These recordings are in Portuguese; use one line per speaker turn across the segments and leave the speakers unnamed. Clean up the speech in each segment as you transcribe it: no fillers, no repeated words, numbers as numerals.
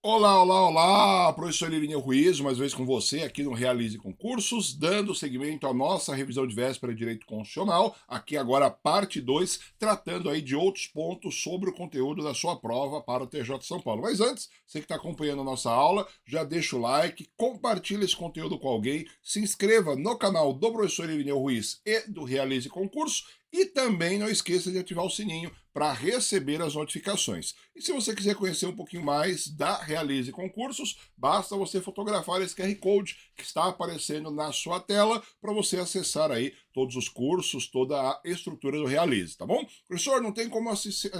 Olá, olá, olá! Professor Irineu Ruiz, mais uma vez com você aqui no Realize Concursos, dando seguimento à nossa revisão de véspera de Direito Constitucional, aqui agora a parte 2, tratando aí de outros pontos sobre o conteúdo da sua prova para o TJ de São Paulo. Mas antes, você que está acompanhando a nossa aula, já deixa o like, compartilha esse conteúdo com alguém, se inscreva no canal do professor Irineu Ruiz e do Realize Concurso, e também não esqueça de ativar o sininho para receber as notificações. E se você quiser conhecer um pouquinho mais da Realize Concursos, basta você fotografar esse QR Code que está aparecendo na sua tela para você acessar aí todos os cursos, toda a estrutura do Realize, tá bom? Professor, não tem como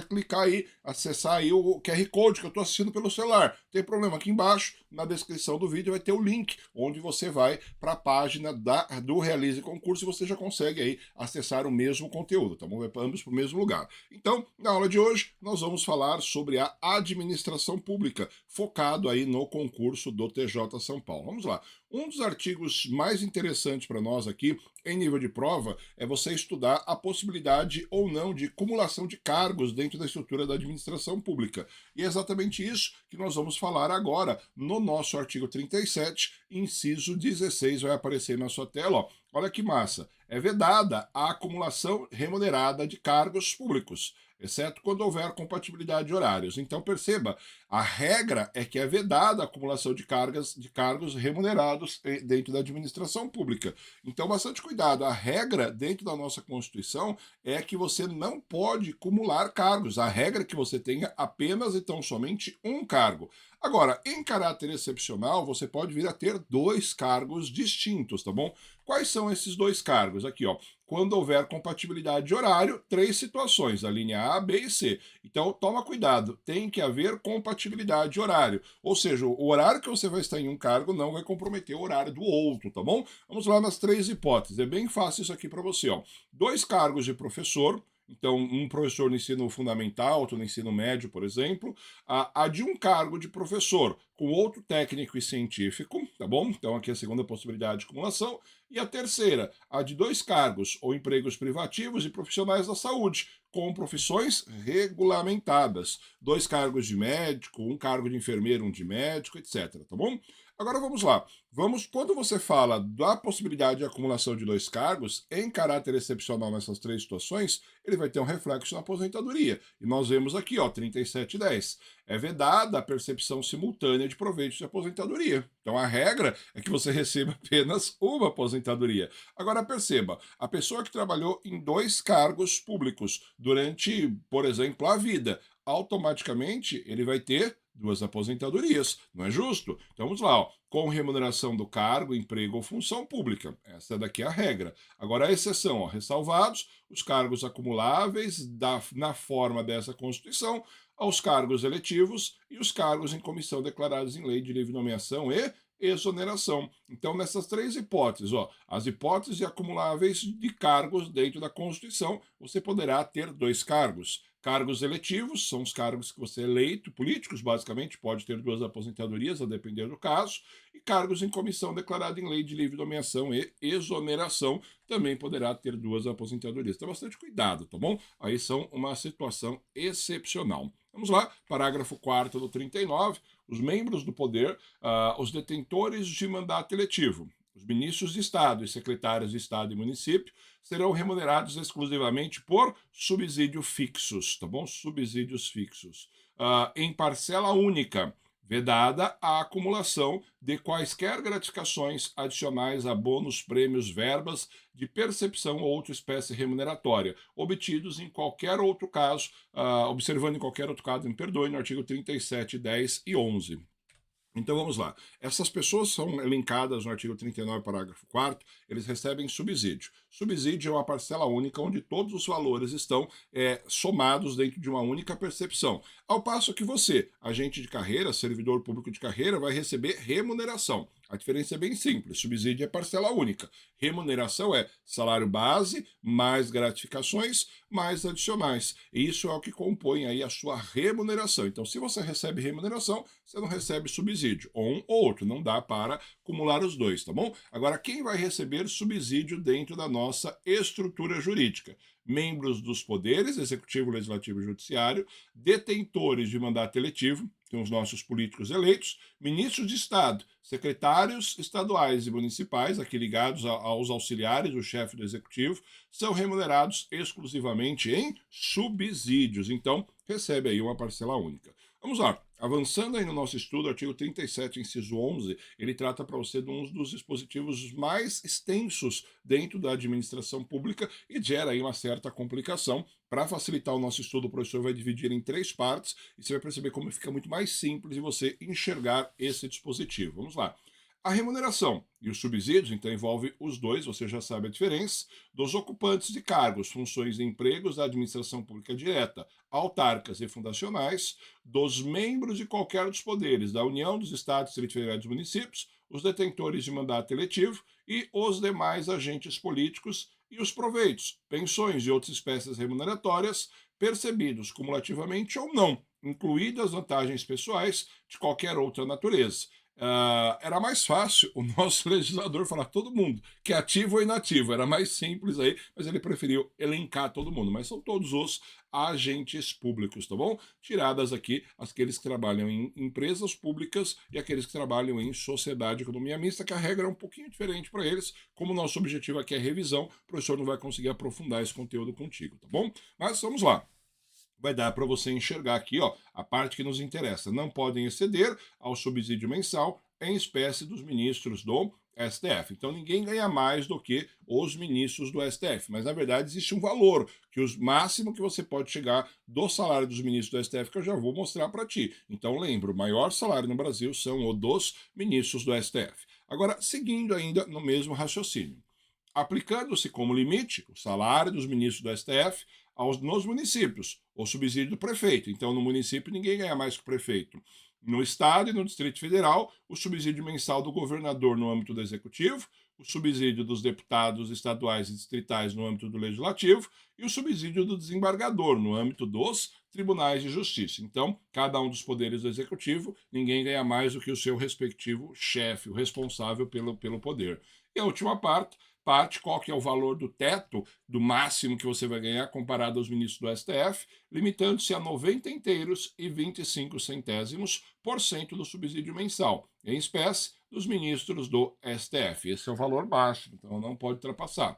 clicar aí, acessar aí o QR Code que eu estou assistindo pelo celular. Não tem problema, aqui embaixo, na descrição do vídeo, vai ter o link onde você vai para a página do Realize Concurso e você já consegue aí acessar o mesmo conteúdo, tá bom? Vai ambos para o mesmo lugar. Então, na aula de hoje, nós vamos falar sobre a administração pública, focado aí no concurso do TJ São Paulo. Vamos lá. Um dos artigos mais interessantes para nós aqui, em nível de prova, é você estudar a possibilidade ou não de cumulação de cargos dentro da estrutura da administração pública. E é exatamente isso que nós vamos falar agora no nosso artigo 37, inciso 16, vai aparecer na sua tela, ó. Olha que massa. É vedada a acumulação remunerada de cargos públicos, exceto quando houver compatibilidade de horários. Então, perceba, a regra é que é vedada a acumulação de cargos remunerados dentro da administração pública. Então, bastante cuidado. A regra dentro da nossa Constituição é que você não pode acumular cargos. A regra é que você tenha apenas e tão somente um cargo. Agora, em caráter excepcional, você pode vir a ter dois cargos distintos, tá bom? Quais são esses dois cargos? Aqui, ó. Quando houver compatibilidade de horário, três situações, a linha A, B e C. Então, toma cuidado, tem que haver compatibilidade de horário. Ou seja, o horário que você vai estar em um cargo não vai comprometer o horário do outro, tá bom? Vamos lá nas três hipóteses. É bem fácil isso aqui para você, ó. Dois cargos de professor. Então, um professor no ensino fundamental, outro no ensino médio, por exemplo, a de um cargo de professor com outro técnico e científico, tá bom? Então, aqui é a segunda possibilidade de acumulação. E a terceira, a de dois cargos ou empregos privativos e profissionais da saúde, com profissões regulamentadas. Dois cargos de médico, um cargo de enfermeiro, um de médico, etc. Tá bom? Agora vamos lá. Quando você fala da possibilidade de acumulação de dois cargos, em caráter excepcional nessas três situações, ele vai ter um reflexo na aposentadoria. E nós vemos aqui, ó, 3710. É vedada a percepção simultânea de proveitos de aposentadoria. Então a regra é que você receba apenas uma aposentadoria. Agora perceba, a pessoa que trabalhou em dois cargos públicos durante, por exemplo, a vida, automaticamente ele vai ter duas aposentadorias. Não é justo? Então vamos lá, ó. Com remuneração do cargo, emprego ou função pública. Essa daqui é a regra. Agora a exceção, ó, ressalvados os cargos acumuláveis na forma dessa Constituição, aos cargos eletivos e os cargos em comissão declarados em lei de livre nomeação e exoneração. Então, nessas três hipóteses, ó, as hipóteses acumuláveis de cargos dentro da Constituição, você poderá ter dois cargos. Cargos eletivos são os cargos que você é eleito, políticos, basicamente, pode ter duas aposentadorias, a depender do caso, e cargos em comissão declarada em lei de livre nomeação e exoneração também poderá ter duas aposentadorias. Então, bastante cuidado, tá bom? Aí são uma situação excepcional. Vamos lá, parágrafo 4º do 39. Os membros do poder, os detentores de mandato eletivo, os ministros de Estado e secretários de Estado e município serão remunerados exclusivamente por subsídio fixos, tá bom? Subsídios fixos. Em parcela única, vedada a acumulação de quaisquer gratificações adicionais a bônus, prêmios, verbas de percepção ou outra espécie remuneratória, obtidos em qualquer outro caso, observando em qualquer outro caso, me perdoe, no artigo 37, 10 e 11. Então vamos lá. Essas pessoas são elencadas no artigo 39, parágrafo 4º, eles recebem subsídio. Subsídio é uma parcela única onde todos os valores estão somados dentro de uma única percepção. Ao passo que você, agente de carreira, servidor público de carreira, vai receber remuneração. A diferença é bem simples. Subsídio é parcela única. Remuneração é salário base, mais gratificações, mais adicionais. E isso é o que compõe aí a sua remuneração. Então, se você recebe remuneração, você não recebe subsídio. Ou um ou outro. Não dá para acumular os dois, tá bom? Agora, quem vai receber subsídio dentro da nossa estrutura jurídica? membros dos poderes, executivo, legislativo e judiciário, detentores de mandato eletivo, são os nossos políticos eleitos, ministros de Estado, secretários estaduais e municipais, aqui ligados aos auxiliares do chefe do executivo, são remunerados exclusivamente em subsídios. Então, recebe aí uma parcela única. Vamos lá. Avançando aí no nosso estudo, o artigo 37, inciso 11, ele trata para você de um dos dispositivos mais extensos dentro da administração pública e gera aí uma certa complicação. Para facilitar o nosso estudo, o professor vai dividir em 3 partes e você vai perceber como fica muito mais simples de você enxergar esse dispositivo. Vamos lá. A remuneração e os subsídios, então, envolve os dois, você já sabe a diferença, dos ocupantes de cargos, funções e empregos da administração pública direta, autárquicas e fundacionais, dos membros de qualquer dos poderes, da União, dos Estados, Distrito Federal e dos municípios, os detentores de mandato eletivo e os demais agentes políticos e os proveitos, pensões e outras espécies remuneratórias percebidos cumulativamente ou não, incluídas vantagens pessoais de qualquer outra natureza. Era mais fácil o nosso legislador falar todo mundo, que é ativo ou inativo, era mais simples aí, mas ele preferiu elencar todo mundo, mas são todos os agentes públicos, tá bom? Tiradas aqui aqueles que trabalham em empresas públicas e aqueles que trabalham em sociedade e economia mista, que a regra é um pouquinho diferente para eles, como o nosso objetivo aqui é revisão, o professor não vai conseguir aprofundar esse conteúdo contigo, tá bom? Mas vamos lá. Vai dar para você enxergar aqui, ó, a parte que nos interessa. Não podem exceder ao subsídio mensal em espécie dos ministros do STF. Então ninguém ganha mais do que os ministros do STF, mas na verdade existe um valor que o máximo que você pode chegar do salário dos ministros do STF que eu já vou mostrar para ti. Então lembra, o maior salário no Brasil são o dos ministros do STF. Agora, seguindo ainda no mesmo raciocínio, aplicando-se como limite o salário dos ministros do STF nos municípios, o subsídio do prefeito. Então, no município, ninguém ganha mais que o prefeito. No Estado e no Distrito Federal, o subsídio mensal do governador no âmbito do Executivo, o subsídio dos deputados estaduais e distritais no âmbito do Legislativo e o subsídio do desembargador no âmbito dos tribunais de justiça. Então, cada um dos poderes do Executivo, ninguém ganha mais do que o seu respectivo chefe, o responsável pelo poder. E a última parte, qual que é o valor do teto, do máximo que você vai ganhar comparado aos ministros do STF, limitando-se a 90 inteiros e 25 centésimos por cento do subsídio mensal, em espécie, dos ministros do STF. Esse é o valor máximo, então não pode ultrapassar.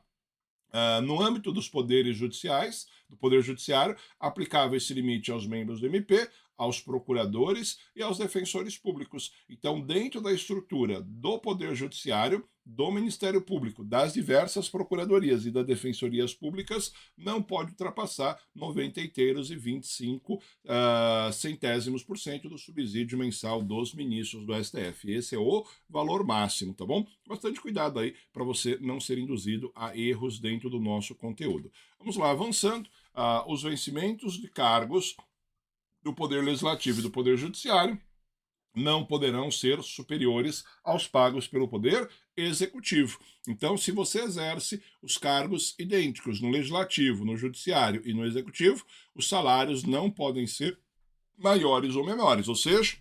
No âmbito dos poderes judiciais, do Poder Judiciário, aplicável esse limite aos membros do MP, aos procuradores e aos defensores públicos. Então, dentro da estrutura do Poder Judiciário, do Ministério Público, das diversas procuradorias e das defensorias públicas, não pode ultrapassar 90 inteiros e 25 centésimos por cento do subsídio mensal dos ministros do STF. Esse é o valor máximo, tá bom? Bastante cuidado aí para você não ser induzido a erros dentro do nosso conteúdo. Vamos lá, avançando. Os vencimentos de cargos do Poder Legislativo e do Poder Judiciário não poderão ser superiores aos pagos pelo Poder Executivo. Então, se você exerce os cargos idênticos no Legislativo, no Judiciário e no Executivo, os salários não podem ser maiores ou menores, ou seja,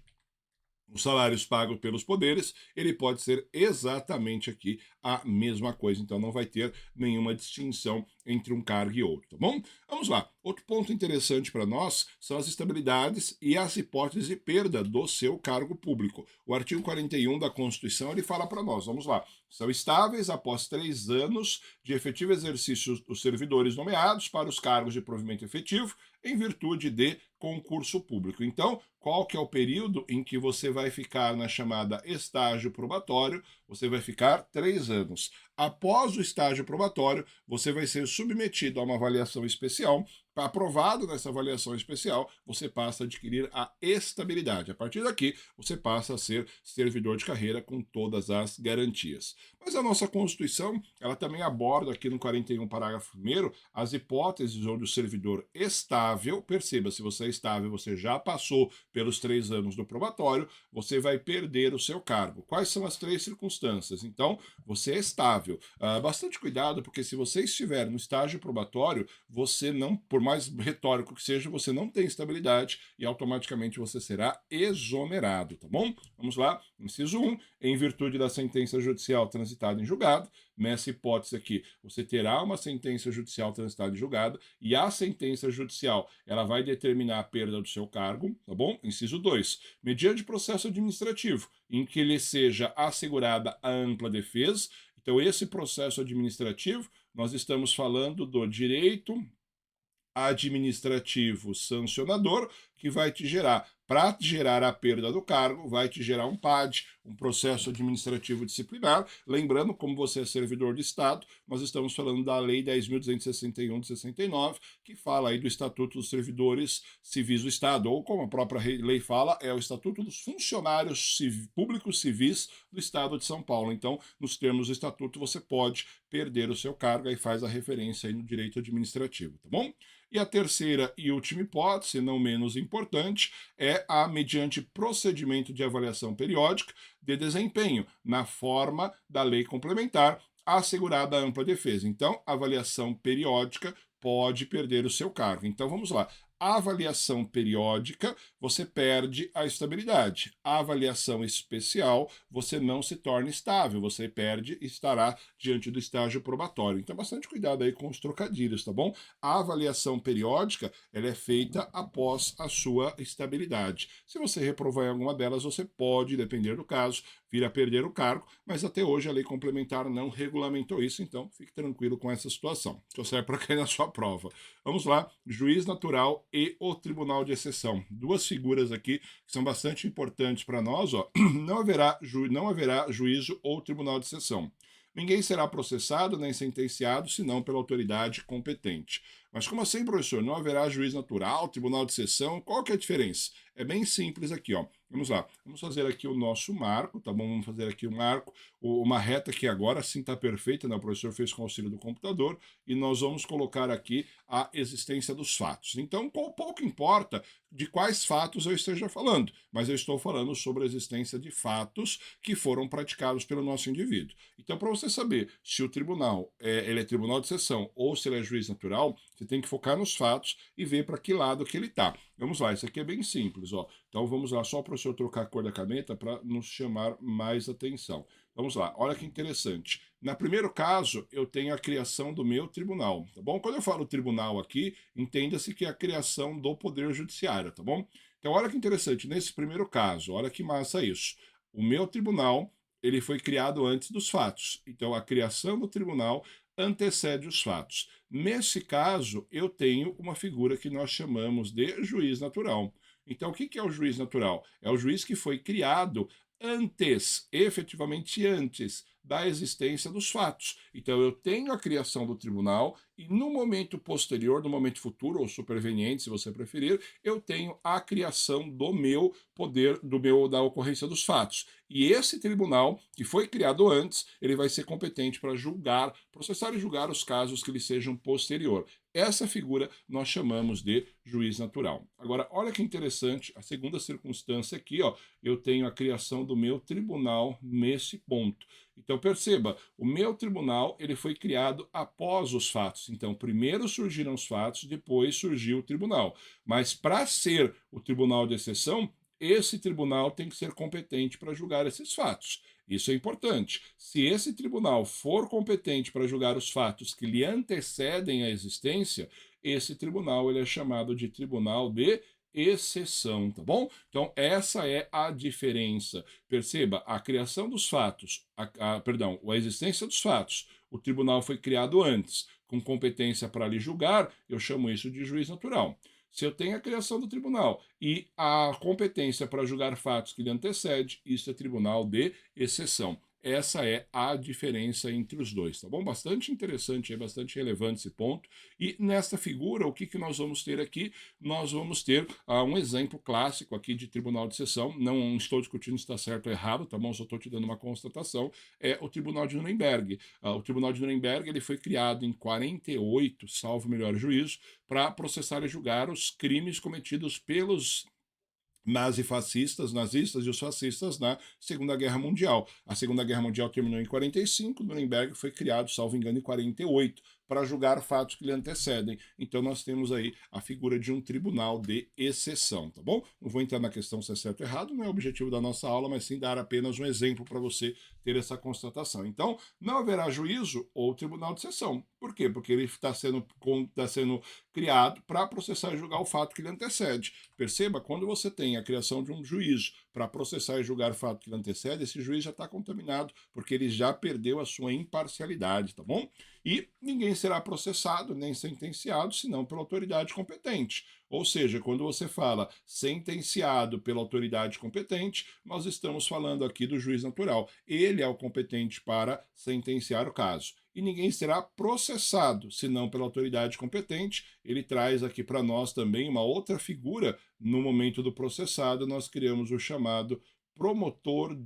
os salários pagos pelos poderes, ele pode ser exatamente aqui a mesma coisa, então não vai ter nenhuma distinção entre um cargo e outro, tá bom? Vamos lá. Outro ponto interessante para nós são as estabilidades e as hipóteses de perda do seu cargo público. O artigo 41 da Constituição, ele fala para nós, vamos lá, são estáveis após 3 anos de efetivo exercício dos servidores nomeados para os cargos de provimento efetivo em virtude de concurso público. Então, qual que é o período em que você vai ficar na chamada estágio probatório? Você vai ficar 3 anos. Após o estágio probatório, você vai ser submetido a uma avaliação especial. Aprovado nessa avaliação especial, você passa a adquirir a estabilidade. A partir daqui, você passa a ser servidor de carreira com todas as garantias. Mas a nossa Constituição, ela também aborda aqui no 41, parágrafo 1º, as hipóteses onde o servidor estável, perceba, se você é estável, você já passou pelos 3 anos do probatório, você vai perder o seu cargo. Quais são as 3 circunstâncias? Então, você é estável. Bastante cuidado, porque se você estiver no estágio probatório, você não, por mais retórico que seja, você não tem estabilidade e automaticamente você será exonerado, tá bom? Vamos lá, inciso 1, em virtude da sentença judicial transitada em julgado, nessa hipótese aqui, você terá uma sentença judicial transitada em julgado e a sentença judicial, ela vai determinar a perda do seu cargo, tá bom? Inciso 2, mediante processo administrativo, em que lhe seja assegurada a ampla defesa. Então, esse processo administrativo, nós estamos falando do direito administrativo sancionador, que vai te gerar, para gerar a perda do cargo, vai te gerar um PAD, um processo administrativo disciplinar. Lembrando, como você é servidor de Estado, nós estamos falando da Lei 10.261 de 69, que fala aí do Estatuto dos Servidores Civis do Estado, ou como a própria lei fala, é o Estatuto dos Funcionários Públicos Civis do Estado de São Paulo. Então, nos termos do Estatuto, você pode perder o seu cargo, aí faz a referência aí no direito administrativo, tá bom? E a terceira e última hipótese, não menos importante, é a mediante procedimento de avaliação periódica de desempenho, na forma da lei complementar, assegurada a ampla defesa. Então, avaliação periódica pode perder o seu cargo. Então, vamos lá. A avaliação periódica, você perde a estabilidade. A avaliação especial, você não se torna estável, você perde e estará diante do estágio probatório. Então, bastante cuidado aí com os trocadilhos, tá bom? A avaliação periódica, ela é feita após a sua estabilidade. Se você reprovar em alguma delas, você pode, depender do caso, vir a perder o cargo, mas até hoje a lei complementar não regulamentou isso, então fique tranquilo com essa situação. Só serve para cair na sua prova. Vamos lá, juiz natural e o tribunal de exceção. Duas figuras aqui que são bastante importantes para nós, ó. Não haverá juízo ou tribunal de exceção. Ninguém será processado nem sentenciado senão pela autoridade competente. Mas como assim, professor? Não haverá juiz natural, tribunal de exceção? Qual que é a diferença? É bem simples aqui, ó. Vamos lá. Vamos fazer aqui o nosso marco, tá bom? Vamos fazer aqui o marco, uma reta que agora sim está perfeita, né? O professor fez com o auxílio do computador, e nós vamos colocar aqui a existência dos fatos. Então, pouco importa de quais fatos eu esteja falando, mas eu estou falando sobre a existência de fatos que foram praticados pelo nosso indivíduo. Então, para você saber se o tribunal ele é tribunal de exceção ou se ele é juiz natural, você tem que focar nos fatos e ver para que lado que ele está. Vamos lá, isso aqui é bem simples, ó. Então vamos lá, só para o senhor trocar a cor da caneta para nos chamar mais atenção. Vamos lá, olha que interessante. No primeiro caso, eu tenho a criação do meu tribunal, tá bom? Quando eu falo tribunal aqui, entenda-se que é a criação do Poder Judiciário, tá bom? Então olha que interessante, nesse primeiro caso, olha que massa isso. O meu tribunal, ele foi criado antes dos fatos. Então a criação do tribunal antecede os fatos. Nesse caso, eu tenho uma figura que nós chamamos de juiz natural. Então, o que é o juiz natural? É o juiz que foi criado antes, efetivamente antes, da existência dos fatos. Então, eu tenho a criação do tribunal e no momento posterior, no momento futuro, ou superveniente, se você preferir, eu tenho a criação do meu poder, da ocorrência dos fatos. E esse tribunal, que foi criado antes, ele vai ser competente para julgar, processar e julgar os casos que lhe sejam posterior. Essa figura nós chamamos de juiz natural. Agora, olha que interessante, a segunda circunstância aqui, ó, eu tenho a criação do meu tribunal nesse ponto. Então perceba, o meu tribunal ele foi criado após os fatos. Então primeiro surgiram os fatos, depois surgiu o tribunal. Mas para ser o tribunal de exceção, esse tribunal tem que ser competente para julgar esses fatos. Isso é importante. Se esse tribunal for competente para julgar os fatos que lhe antecedem a existência, esse tribunal ele é chamado de tribunal de exceção, tá bom? Então, essa é a diferença. Perceba, a criação dos fatos, a existência dos fatos, o tribunal foi criado antes, com competência para lhe julgar, eu chamo isso de juiz natural. Se eu tenho a criação do tribunal e a competência para julgar fatos que lhe antecede, isso é tribunal de exceção. Essa é a diferença entre os dois, tá bom? Bastante interessante, é bastante relevante esse ponto. E nesta figura, o que nós vamos ter aqui? Nós vamos ter um exemplo clássico aqui de tribunal de exceção. Não estou discutindo se está certo ou errado, tá bom? Só estou te dando uma constatação. É o Tribunal de Nuremberg. O Tribunal de Nuremberg ele foi criado em 48, salvo melhor juízo, para processar e julgar os crimes cometidos pelos nazistas e os fascistas na Segunda Guerra Mundial. A Segunda Guerra Mundial terminou em 45, Nuremberg foi criado, salvo engano, em 48, para julgar fatos que lhe antecedem. Então nós temos aí a figura de um tribunal de exceção, tá bom? Não vou entrar na questão se é certo ou errado, não é o objetivo da nossa aula, mas sim dar apenas um exemplo para você ter essa constatação. Então, não haverá juízo ou tribunal de exceção. Por quê? Porque ele está sendo criado para processar e julgar o fato que lhe antecede. Perceba, quando você tem a criação de um juízo para processar e julgar o fato que lhe antecede, esse juiz já está contaminado, porque ele já perdeu a sua imparcialidade, tá bom? E ninguém será processado nem sentenciado senão pela autoridade competente. Ou seja, quando você fala sentenciado pela autoridade competente, nós estamos falando aqui do juiz natural. Ele é o competente para sentenciar o caso. E ninguém será processado, senão pela autoridade competente. Ele traz aqui para nós também uma outra figura. No momento do processado, nós criamos o chamado promotor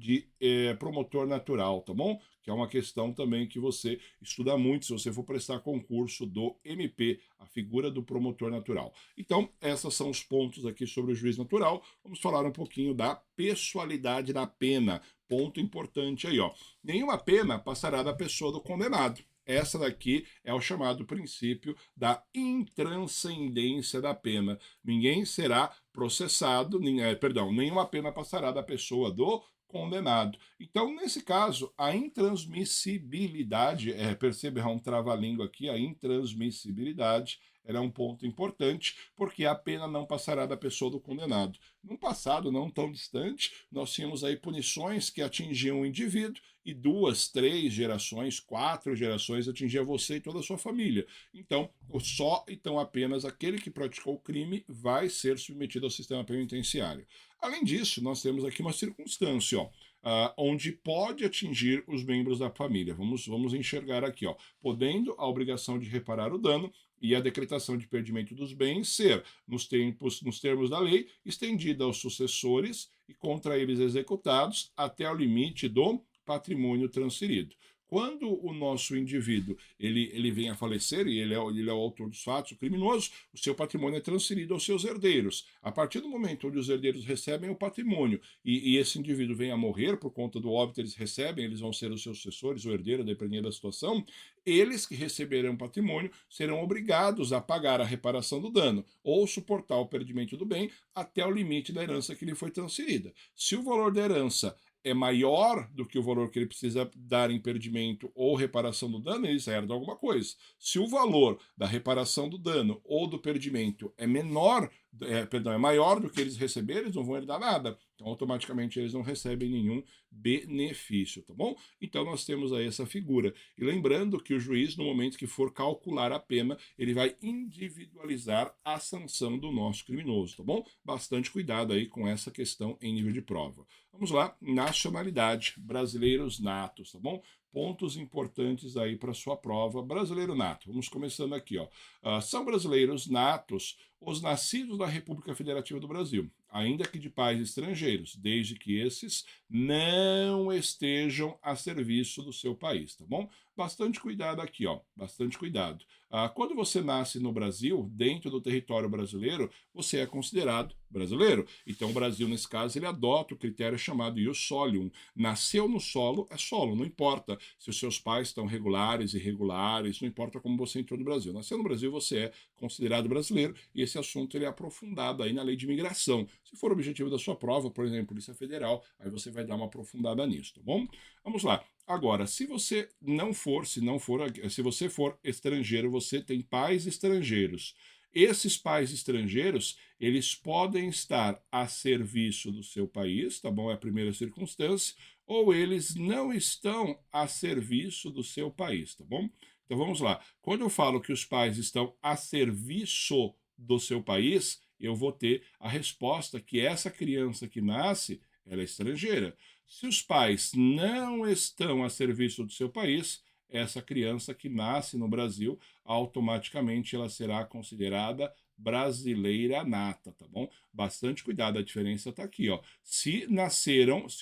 natural, tá bom? Que é uma questão também que você estuda muito se você for prestar concurso do MP, a figura do promotor natural. Então, esses são os pontos aqui sobre o juiz natural. Vamos falar um pouquinho da pessoalidade da pena. Ponto importante aí, ó. Nenhuma pena passará da pessoa do condenado. Essa daqui é o chamado princípio da intranscendência da pena. Ninguém será processado, nenhuma pena passará da pessoa do condenado. Então, nesse caso, a intransmissibilidade, percebe, é um trava-língua aqui, a intransmissibilidade, ela é um ponto importante, porque a pena não passará da pessoa do condenado. Num passado não tão distante, nós tínhamos aí punições que atingiam o indivíduo e 2, 3 gerações, 4 gerações atingia você e toda a sua família. Então, apenas aquele que praticou o crime vai ser submetido ao sistema penitenciário. Além disso, nós temos aqui uma circunstância, ó, onde pode atingir os membros da família. Vamos enxergar aqui, ó, podendo a obrigação de reparar o dano e a decretação de perdimento dos bens ser, nos termos da lei, estendida aos sucessores e contra eles executados até o limite do patrimônio transferido. Quando o nosso indivíduo ele vem a falecer e ele é o autor dos fatos, o criminoso, o seu patrimônio é transferido aos seus herdeiros. A partir do momento onde os herdeiros recebem o patrimônio e esse indivíduo vem a morrer por conta do óbito, eles vão ser os seus sucessores, o herdeiro, dependendo da situação, eles que receberão patrimônio serão obrigados a pagar a reparação do dano ou suportar o perdimento do bem até o limite da herança que lhe foi transferida. Se o valor da herança é maior do que o valor que ele precisa dar em perdimento ou reparação do dano, eles herdam alguma coisa. Se o valor da reparação do dano ou do perdimento é maior do que eles receberam, eles não vão herdar nada. Então, automaticamente, eles não recebem nenhum benefício, tá bom? Então, nós temos aí essa figura. E lembrando que o juiz, no momento que for calcular a pena, ele vai individualizar a sanção do nosso criminoso, tá bom? Bastante cuidado aí com essa questão em nível de prova. Vamos lá, nacionalidade, brasileiros natos, tá bom? Pontos importantes aí para sua prova, brasileiro nato. Vamos começando aqui, ó. São brasileiros natos os nascidos da República Federativa do Brasil, ainda que de pais estrangeiros, desde que esses não estejam a serviço do seu país, tá bom? Bastante cuidado aqui, ó, bastante cuidado. Quando você nasce no Brasil, dentro do território brasileiro, você é considerado brasileiro. Então o Brasil, nesse caso, ele adota o critério chamado ius solium. Nasceu no solo, é solo, não importa se os seus pais estão regulares, irregulares, não importa como você entrou no Brasil. Nasceu no Brasil, você é considerado brasileiro e esse assunto ele é aprofundado aí na lei de imigração. Se for o objetivo da sua prova, por exemplo, Polícia Federal, aí você vai dar uma aprofundada nisso, tá bom? Vamos lá. Agora, se você for estrangeiro, você tem pais estrangeiros. Esses pais estrangeiros, eles podem estar a serviço do seu país, tá bom? É a primeira circunstância, ou eles não estão a serviço do seu país, tá bom? Então vamos lá. Quando eu falo que os pais estão a serviço do seu país, eu vou ter a resposta que essa criança que nasce, ela é estrangeira. Se os pais não estão a serviço do seu país, essa criança que nasce no Brasil, automaticamente ela será considerada brasileira nata, tá bom? Bastante cuidado, a diferença está aqui, ó. Se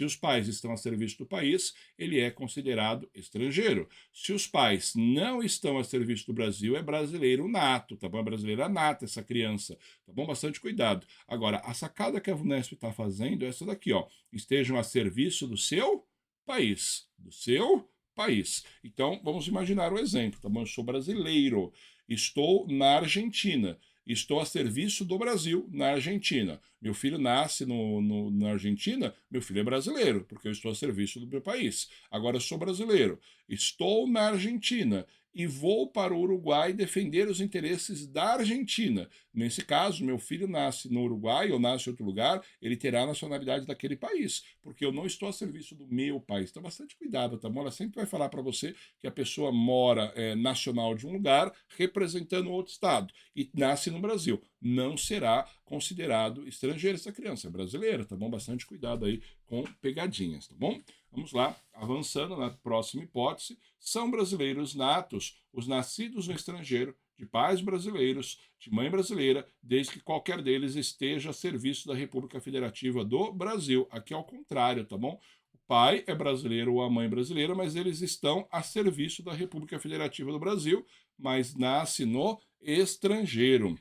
os pais estão a serviço do país, ele é considerado estrangeiro. Se os pais não estão a serviço do Brasil, é brasileiro nato, tá bom? É brasileira nata essa criança, tá bom? Bastante cuidado. Agora, a sacada que a VUNESP está fazendo é essa daqui, ó. Estejam a serviço do seu país, país. Então, vamos imaginar o exemplo, tá bom? Eu sou brasileiro, estou na Argentina, estou a serviço do Brasil na Argentina. Meu filho nasce na Argentina, meu filho é brasileiro, porque eu estou a serviço do meu país. Agora eu sou brasileiro, estou na Argentina e vou para o Uruguai defender os interesses da Argentina. Nesse caso, meu filho nasce no Uruguai ou nasce em outro lugar, ele terá a nacionalidade daquele país, porque eu não estou a serviço do meu país. Então, bastante cuidado, tá bom? Ela sempre vai falar para você que a pessoa mora nacional de um lugar, representando outro estado, e nasce no Brasil. Não será considerado estrangeiro essa criança, é brasileira, tá bom? Bastante cuidado aí com pegadinhas, tá bom? Vamos lá, avançando na próxima hipótese. São brasileiros natos os nascidos no estrangeiro, de pais brasileiros, de mãe brasileira, desde que qualquer deles esteja a serviço da República Federativa do Brasil. Aqui é ao contrário, tá bom? O pai é brasileiro ou a mãe brasileira, mas eles estão a serviço da República Federativa do Brasil, mas nasce no estrangeiro.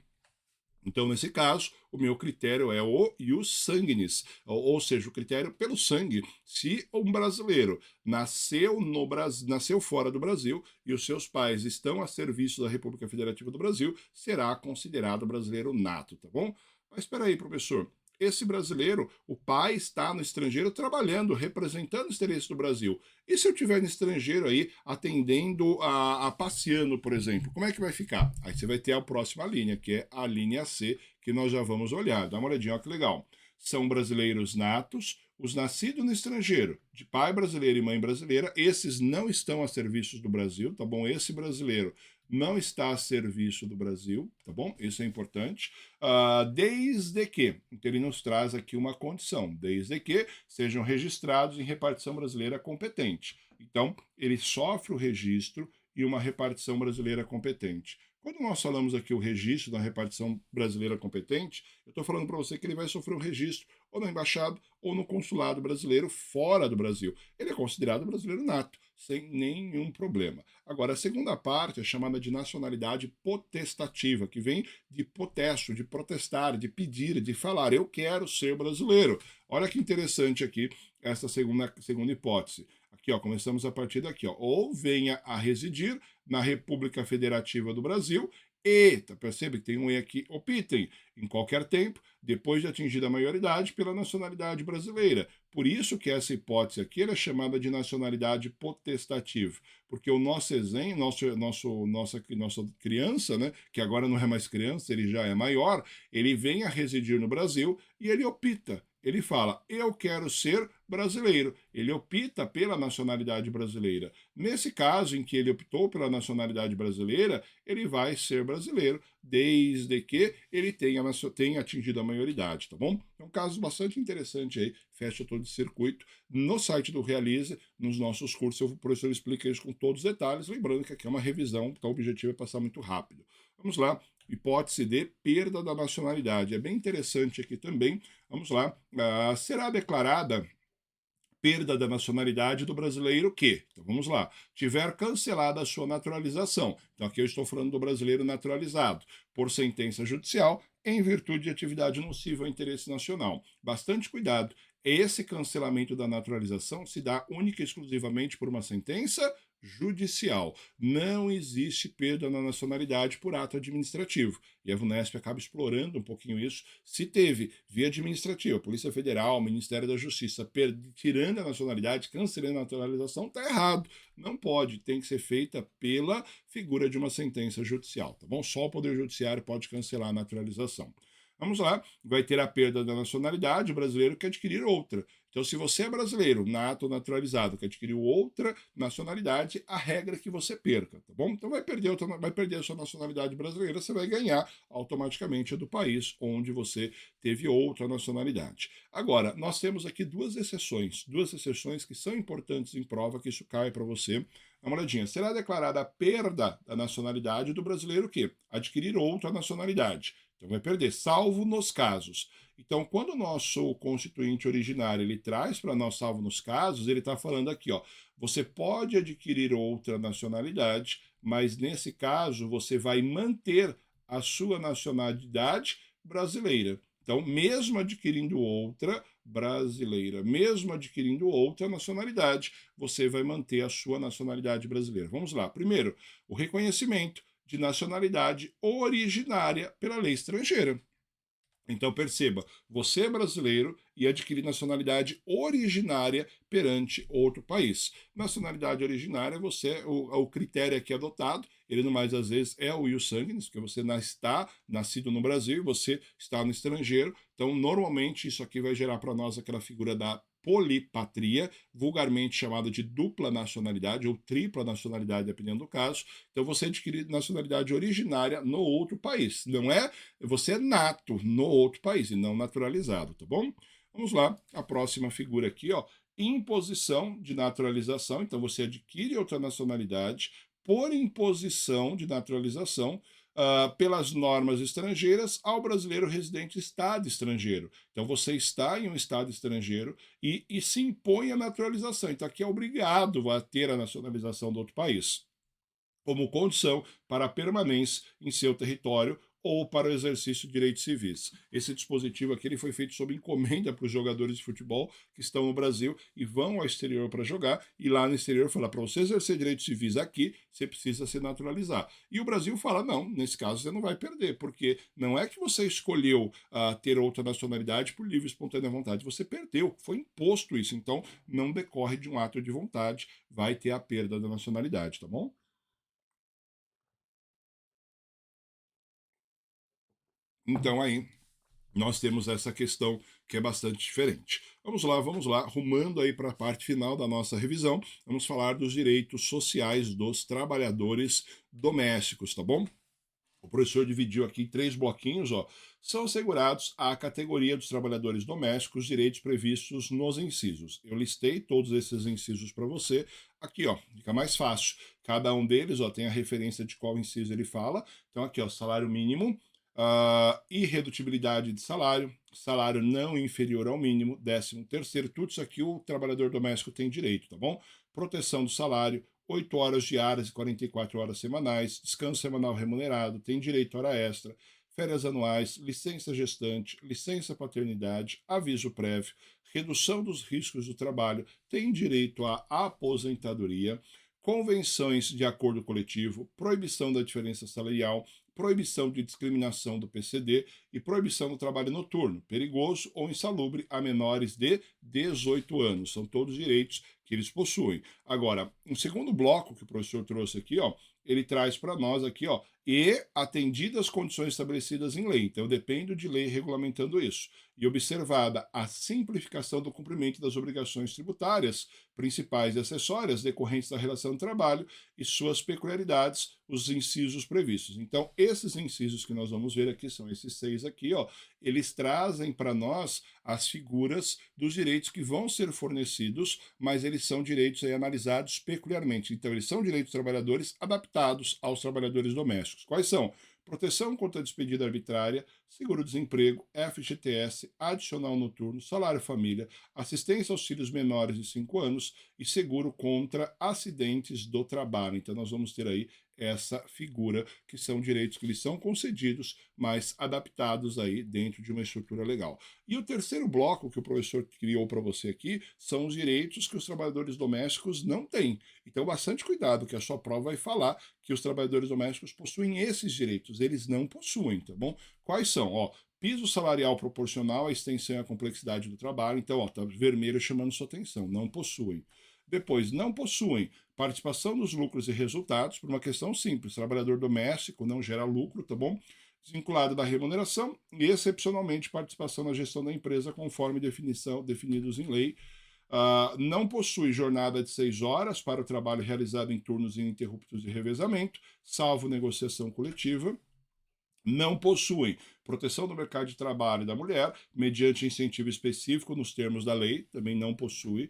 Então, nesse caso, o meu critério é o ius sanguinis, ou seja, o critério pelo sangue. Se um brasileiro nasceu fora do Brasil e os seus pais estão a serviço da República Federativa do Brasil, será considerado brasileiro nato, tá bom? Mas espera aí, professor. Esse brasileiro, o pai está no estrangeiro trabalhando, representando os interesses do Brasil. E se eu estiver no estrangeiro aí, atendendo passeando, por exemplo, como é que vai ficar? Aí você vai ter a próxima linha, que é a linha C, que nós já vamos olhar. Dá uma olhadinha, olha que legal. São brasileiros natos, os nascidos no estrangeiro, de pai brasileiro e mãe brasileira, esses não estão a serviços do Brasil, tá bom? Esse brasileiro não está a serviço do Brasil, tá bom? Isso é importante. Desde que, então ele nos traz aqui uma condição, desde que sejam registrados em repartição brasileira competente. Então, ele sofre o registro e uma repartição brasileira competente. Quando nós falamos aqui o registro da repartição brasileira competente, eu estou falando para você que ele vai sofrer um registro ou na embaixada ou no consulado brasileiro fora do Brasil. Ele é considerado brasileiro nato, sem nenhum problema. Agora, a segunda parte é chamada de nacionalidade potestativa, que vem de protesto, de protestar, de pedir, de falar, eu quero ser brasileiro. Olha que interessante aqui essa segunda hipótese. Aqui, ó, começamos a partir daqui, ó. Ou venha a residir na República Federativa do Brasil e, percebe que tem um E aqui, optem, em qualquer tempo, depois de atingida a maioridade, pela nacionalidade brasileira. Por isso que essa hipótese aqui é chamada de nacionalidade potestativa, porque o nosso exemplo, nossa criança, né, que agora não é mais criança, ele já é maior, ele vem a residir no Brasil e ele opta. Ele fala, eu quero ser brasileiro. Ele opta pela nacionalidade brasileira. Nesse caso em que ele optou pela nacionalidade brasileira, ele vai ser brasileiro, desde que ele tenha atingido a maioridade, tá bom? É um caso bastante interessante aí, fecha todo esse circuito. No site do Realize, nos nossos cursos, o professor explica isso com todos os detalhes, lembrando que aqui é uma revisão, então o objetivo é passar muito rápido. Vamos lá, hipótese de perda da nacionalidade. É bem interessante aqui também. Vamos lá. Será declarada perda da nacionalidade do brasileiro que, então vamos lá, tiver cancelada a sua naturalização. Então aqui eu estou falando do brasileiro naturalizado, por sentença judicial, em virtude de atividade nociva ao interesse nacional. Bastante cuidado. Esse cancelamento da naturalização se dá única e exclusivamente por uma sentença judicial. Não existe perda na nacionalidade por ato administrativo. E a VUNESP acaba explorando um pouquinho isso. Se teve via administrativa, Polícia Federal, Ministério da Justiça, tirando a nacionalidade, cancelando a naturalização, está errado. Não pode, tem que ser feita pela figura de uma sentença judicial, tá bom? Só o Poder Judiciário pode cancelar a naturalização. Vamos lá, vai ter a perda da nacionalidade, o brasileiro quer adquirir outra. Então, se você é brasileiro, nato ou naturalizado, que adquiriu outra nacionalidade, a regra é que você perca, tá bom? Então vai perder a sua nacionalidade brasileira, você vai ganhar automaticamente a do país onde você teve outra nacionalidade. Agora, nós temos aqui duas exceções que são importantes em prova, que isso cai para você. Dá uma olhadinha. Será declarada a perda da nacionalidade do brasileiro que adquirir outra nacionalidade. Então vai perder, salvo nos casos. Então, quando o nosso constituinte originário ele traz para nós salvo nos casos, ele está falando aqui, ó, você pode adquirir outra nacionalidade, mas nesse caso você vai manter a sua nacionalidade brasileira. Então, mesmo adquirindo outra brasileira, mesmo adquirindo outra nacionalidade, você vai manter a sua nacionalidade brasileira. Vamos lá. Primeiro, o reconhecimento de nacionalidade originária pela lei estrangeira. Então perceba, você é brasileiro e adquire nacionalidade originária perante outro país. Nacionalidade originária, o critério aqui adotado, ele no mais às vezes é o ius sanguinis, porque você está nascido no Brasil, você está no estrangeiro, então normalmente isso aqui vai gerar para nós aquela figura da polipatria, vulgarmente chamada de dupla nacionalidade ou tripla nacionalidade, dependendo do caso. Então você adquire nacionalidade originária no outro país. Não é, você é nato no outro país e não naturalizado, tá bom? Vamos lá, a próxima figura aqui, ó, imposição de naturalização. Então você adquire outra nacionalidade por imposição de naturalização pelas normas estrangeiras ao brasileiro residente em estado estrangeiro. Então você está em um estado estrangeiro e se impõe a naturalização. Então aqui é obrigado a ter a nacionalização do outro país como condição para a permanência em seu território ou para o exercício de direitos civis. Esse dispositivo aqui ele foi feito sob encomenda para os jogadores de futebol que estão no Brasil e vão ao exterior para jogar, e lá no exterior fala, para você exercer direitos civis aqui, você precisa se naturalizar. E o Brasil fala, não, nesse caso você não vai perder, porque não é que você escolheu ter outra nacionalidade por livre e espontânea vontade, você perdeu, foi imposto isso, então não decorre de um ato de vontade, vai ter a perda da nacionalidade, tá bom? Então aí nós temos essa questão que é bastante diferente. Vamos lá, rumando aí para a parte final da nossa revisão, vamos falar dos direitos sociais dos trabalhadores domésticos, tá bom? O professor dividiu aqui em três bloquinhos, ó. São assegurados à categoria dos trabalhadores domésticos os direitos previstos nos incisos. Eu listei todos esses incisos para você. Aqui, ó, fica mais fácil. Cada um deles, ó, tem a referência de qual inciso ele fala. Então, aqui, ó, salário mínimo, irredutibilidade de salário, salário não inferior ao mínimo, 13º, tudo isso aqui o trabalhador doméstico tem direito, tá bom? Proteção do salário, 8 horas diárias e 44 horas semanais, descanso semanal remunerado, tem direito a hora extra, férias anuais, licença gestante, licença paternidade, aviso prévio, redução dos riscos do trabalho, tem direito à aposentadoria, convenções de acordo coletivo, proibição da diferença salarial, proibição de discriminação do PCD e proibição do trabalho noturno, perigoso ou insalubre a menores de 18 anos. São todos direitos que eles possuem. Agora, um segundo bloco que o professor trouxe aqui, ó, ele traz para nós aqui, ó, e atendidas as condições estabelecidas em lei. Então, eu dependo de lei regulamentando isso. E observada a simplificação do cumprimento das obrigações tributárias, principais e acessórias decorrentes da relação de trabalho e suas peculiaridades, os incisos previstos. Então, esses incisos que nós vamos ver aqui são esses 6 aqui, ó, eles trazem para nós as figuras dos direitos que vão ser fornecidos, mas eles são direitos aí analisados peculiarmente. Então, eles são direitos dos trabalhadores adaptados aos trabalhadores domésticos. Quais são? Proteção contra a despedida arbitrária, seguro-desemprego, FGTS, adicional noturno, salário família, assistência aos filhos menores de 5 anos e seguro contra acidentes do trabalho. Então, nós vamos ter aí essa figura, que são direitos que lhes são concedidos, mas adaptados aí dentro de uma estrutura legal. E o terceiro bloco que o professor criou para você aqui são os direitos que os trabalhadores domésticos não têm. Então, bastante cuidado, que a sua prova vai falar que os trabalhadores domésticos possuem esses direitos. Eles não possuem, tá bom? Quais são? Ó, piso salarial proporcional à extensão e à complexidade do trabalho. Então, ó, tá vermelho chamando sua atenção. Não possuem. Depois, não possuem participação nos lucros e resultados, por uma questão simples. Trabalhador doméstico não gera lucro, tá bom? Desvinculado da remuneração e, excepcionalmente, participação na gestão da empresa conforme definidos em lei. Não possui jornada de 6 horas para o trabalho realizado em turnos ininterruptos de revezamento, salvo negociação coletiva. Não possuem proteção do mercado de trabalho da mulher, mediante incentivo específico nos termos da lei, também não possui.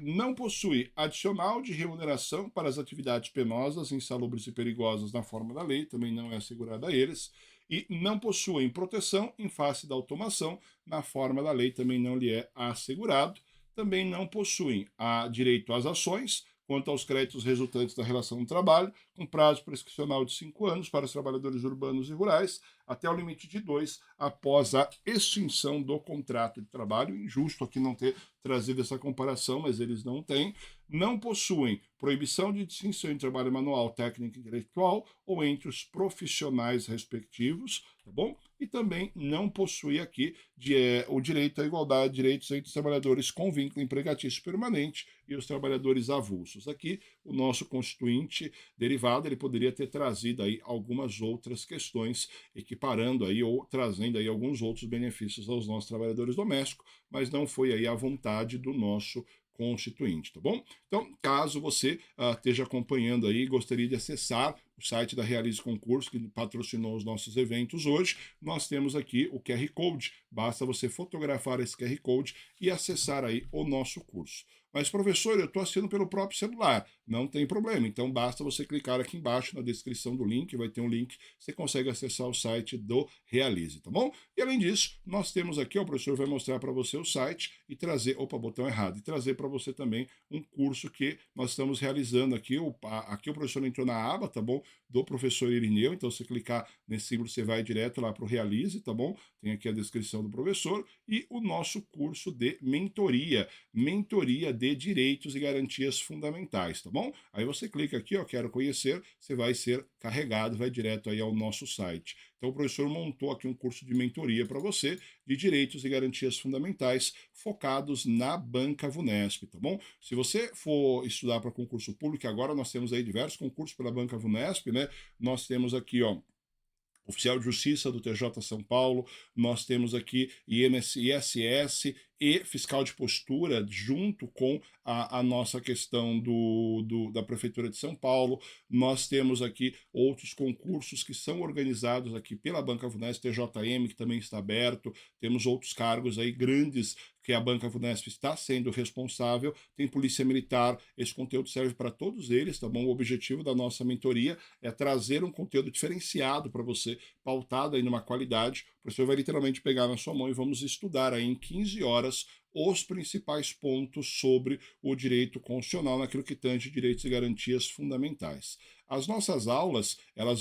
Não possui adicional de remuneração para as atividades penosas, insalubres e perigosas na forma da lei, também não é assegurada a eles. E não possuem proteção em face da automação, na forma da lei, também não lhe é assegurado. Também não possuem direito às ações, quanto aos créditos resultantes da relação de trabalho, com prazo prescricional de 5 anos para os trabalhadores urbanos e rurais, até o limite de 2 após a extinção do contrato de trabalho. Injusto aqui não ter trazido essa comparação, mas eles não têm. Não possuem proibição de distinção entre trabalho manual, técnico e intelectual ou entre os profissionais respectivos, tá bom? E também não possui aqui o direito à igualdade de direitos entre os trabalhadores com vínculo empregatício permanente e os trabalhadores avulsos. Aqui, o nosso constituinte derivado, ele poderia ter trazido aí algumas outras questões, equiparando aí ou trazendo aí alguns outros benefícios aos nossos trabalhadores domésticos, mas não foi aí a vontade do nosso constituinte, tá bom? Então, caso você esteja acompanhando aí e gostaria de acessar o site da Realize Concurso, que patrocinou os nossos eventos hoje, nós temos aqui o QR Code. Basta você fotografar esse QR Code e acessar aí o nosso curso. Mas, professor, eu estou assistindo pelo próprio celular. Não tem problema. Então, basta você clicar aqui embaixo na descrição do link, vai ter um link, você consegue acessar o site do Realize, tá bom? E, além disso, nós temos aqui, o professor vai mostrar para você o site e trazer, botão errado, e trazer para você também um curso que nós estamos realizando aqui. Aqui o professor entrou na aba, tá bom? Do professor Irineu, então se clicar nesse símbolo você vai direto lá para o Realize, tá bom? Tem aqui a descrição do professor e o nosso curso de mentoria de direitos e garantias fundamentais, tá bom? Aí você clica aqui, ó, quero conhecer, você vai ser carregado, vai direto aí ao nosso site. Então o professor montou aqui um curso de mentoria para você de direitos e garantias fundamentais focados na banca VUNESP, tá bom? Se você for estudar para concurso público, agora nós temos aí diversos concursos pela banca VUNESP, né? Nós temos aqui, ó, Oficial de Justiça do TJ São Paulo, nós temos aqui ISS e fiscal de postura, junto com a nossa questão da Prefeitura de São Paulo. Nós temos aqui outros concursos que são organizados aqui pela Banca VUNESP, TJM, que também está aberto. Temos outros cargos aí grandes que a Banca VUNESP está sendo responsável. Tem Polícia Militar, esse conteúdo serve para todos eles, tá bom? O objetivo da nossa mentoria é trazer um conteúdo diferenciado para você, pautado aí numa qualidade. O professor vai literalmente pegar na sua mão e vamos estudar aí em 15 horas os principais pontos sobre o direito constitucional naquilo que tange direitos e garantias fundamentais. As nossas aulas,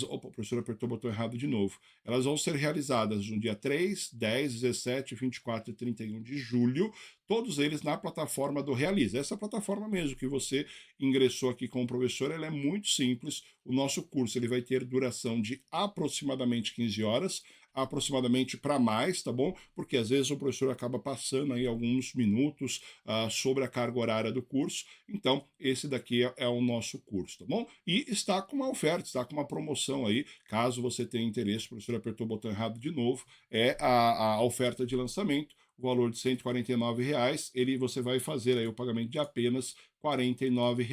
o professor apertou o botão errado de novo, elas vão ser realizadas no dia 3, 10, 17, 24 e 31 de julho, todos eles na plataforma do Realize. Essa plataforma mesmo que você ingressou aqui com o professor, ela é muito simples. O nosso curso ele vai ter duração de aproximadamente 15 horas, aproximadamente para mais, tá bom? Porque às vezes o professor acaba passando aí alguns minutos sobre a carga horária do curso. Então, esse daqui é o nosso curso, tá bom? E está com uma oferta, está com uma promoção aí, caso você tenha interesse, o professor apertou o botão errado de novo, é a oferta de lançamento, o valor de R$ 149, você vai fazer aí o pagamento de apenas R$ 49.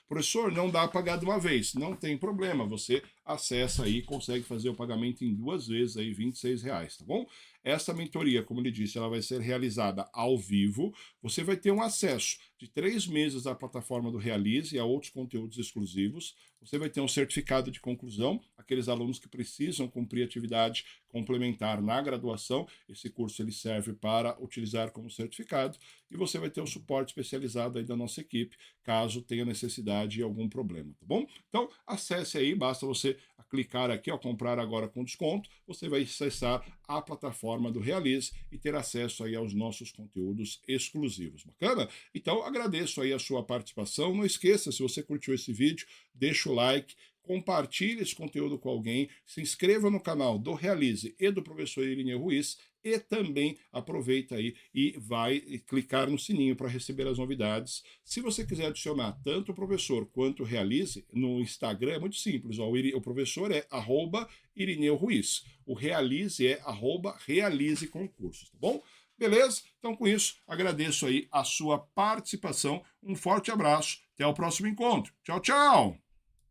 Professor, não dá para pagar de uma vez. Não tem problema, você acessa aí e consegue fazer o pagamento em 2 vezes, aí R$ 26, tá bom? Essa mentoria, como ele disse, ela vai ser realizada ao vivo. Você vai ter um acesso de 3 meses à plataforma do Realize e a outros conteúdos exclusivos. Você vai ter um certificado de conclusão, aqueles alunos que precisam cumprir atividade complementar na graduação. Esse curso ele serve para utilizar como certificado. E você vai ter um suporte especializado aí da nossa equipe, caso tenha necessidade de algum problema, tá bom? Então, acesse aí, basta você clicar aqui, ó, comprar agora com desconto, você vai acessar a plataforma do Realize e ter acesso aí aos nossos conteúdos exclusivos. Bacana? Então, agradeço aí a sua participação. Não esqueça, se você curtiu esse vídeo, deixa o like, compartilhe esse conteúdo com alguém, se inscreva no canal do Realize e do professor Irineu Ruiz e também aproveita aí e vai clicar no sininho para receber as novidades. Se você quiser adicionar tanto o professor quanto o Realize no Instagram, é muito simples, ó, o professor é @Irineu Ruiz, o Realize é @Realize Concursos, tá bom? Beleza? Então, com isso, agradeço aí a sua participação. Um forte abraço. Até o próximo encontro. Tchau, tchau!